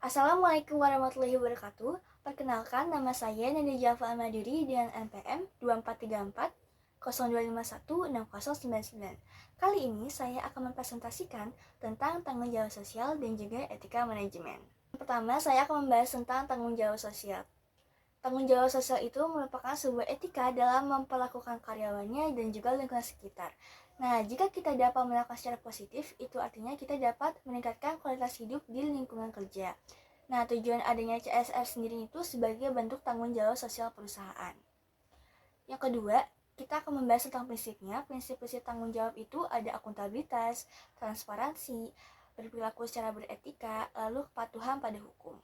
Assalamualaikum warahmatullahi wabarakatuh. Perkenalkan, nama saya Nadia Jaffa Al-Maduri dengan NPM 2434 02516099. Kali ini saya akan mempresentasikan tentang tanggung jawab sosial dan juga etika manajemen. Pertama, saya akan membahas tentang tanggung jawab sosial. Tanggung jawab sosial itu merupakan sebuah etika dalam memperlakukan karyawannya dan juga lingkungan sekitar. Nah, jika kita dapat melakukan secara positif, itu artinya kita dapat meningkatkan kualitas hidup di lingkungan kerja. Nah, tujuan adanya CSR sendiri itu sebagai bentuk tanggung jawab sosial perusahaan. Yang kedua, kita akan membahas tentang prinsipnya. Prinsip-prinsip tanggung jawab itu ada akuntabilitas, transparansi, berperilaku secara beretika, lalu kepatuhan pada hukum.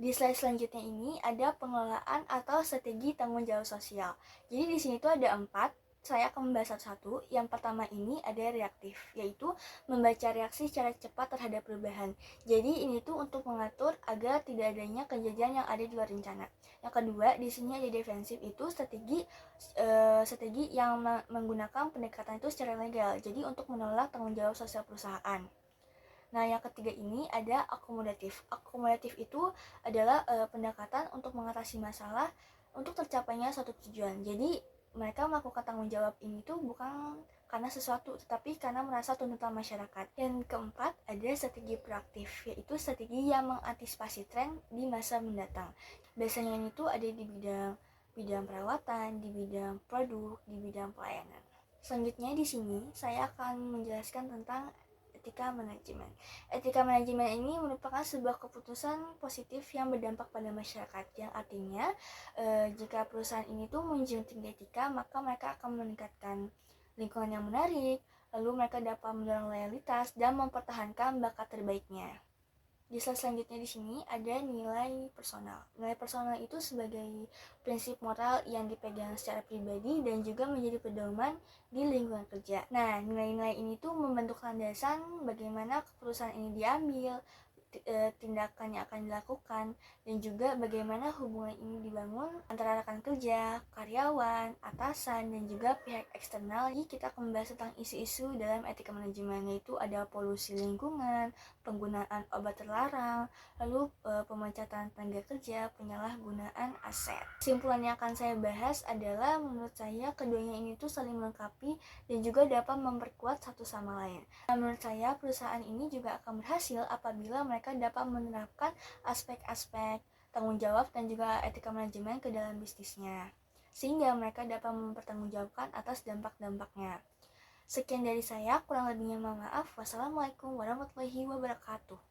Di slide selanjutnya ini ada pengelolaan atau strategi tanggung jawab sosial. Jadi di sini tuh ada 4. Saya akan membahas satu-satu. Yang pertama ini ada reaktif, yaitu membaca reaksi secara cepat terhadap perubahan. Jadi ini tuh untuk mengatur agar tidak adanya kejadian yang ada di luar rencana. Yang kedua, di sini ada defensif, itu strategi yang menggunakan pendekatan itu secara legal. Jadi untuk menolak tanggung jawab sosial perusahaan. Nah, yang ketiga ini ada akomodatif. Akomodatif itu adalah pendekatan untuk mengatasi masalah untuk tercapainya suatu tujuan. Jadi, mereka melakukan tanggung jawab ini tuh bukan karena sesuatu, tetapi karena merasa tuntutan masyarakat. Yang keempat, ada strategi proaktif, yaitu strategi yang mengantisipasi tren di masa mendatang. Biasanya ini tuh ada di bidang perawatan, di bidang produk, di bidang pelayanan. Selanjutnya di sini saya akan menjelaskan tentang etika manajemen. Etika manajemen ini merupakan sebuah keputusan positif yang berdampak pada masyarakat, yang artinya jika perusahaan ini tuh menjunjung tinggi etika, maka mereka akan meningkatkan lingkungan yang menarik, lalu mereka dapat mendorong loyalitas dan mempertahankan bakat terbaiknya. Di slide selanjutnya di sini ada nilai personal. Nilai personal itu sebagai prinsip moral yang dipegang secara pribadi dan juga menjadi pedoman di lingkungan kerja. Nah, nilai-nilai ini tuh membentuk landasan bagaimana perusahaan ini diambil, tindakan yang akan dilakukan, dan juga bagaimana hubungan ini dibangun antara rekan kerja, karyawan, atasan, dan juga pihak eksternal. Jadi kita akan membahas tentang isu-isu dalam etika manajemen, yaitu ada polusi lingkungan, penggunaan obat terlarang, lalu pemecatan tenaga kerja, penyalahgunaan aset. Kesimpulan yang akan saya bahas adalah menurut saya keduanya ini tuh saling melengkapi dan juga dapat memperkuat satu sama lain. Nah, menurut saya perusahaan ini juga akan berhasil apabila mereka dapat menerapkan aspek-aspek tanggung jawab dan juga etika manajemen ke dalam bisnisnya, sehingga mereka dapat mempertanggungjawabkan atas dampak-dampaknya. Sekian dari saya, kurang lebihnya mohon maaf. Wassalamualaikum warahmatullahi wabarakatuh.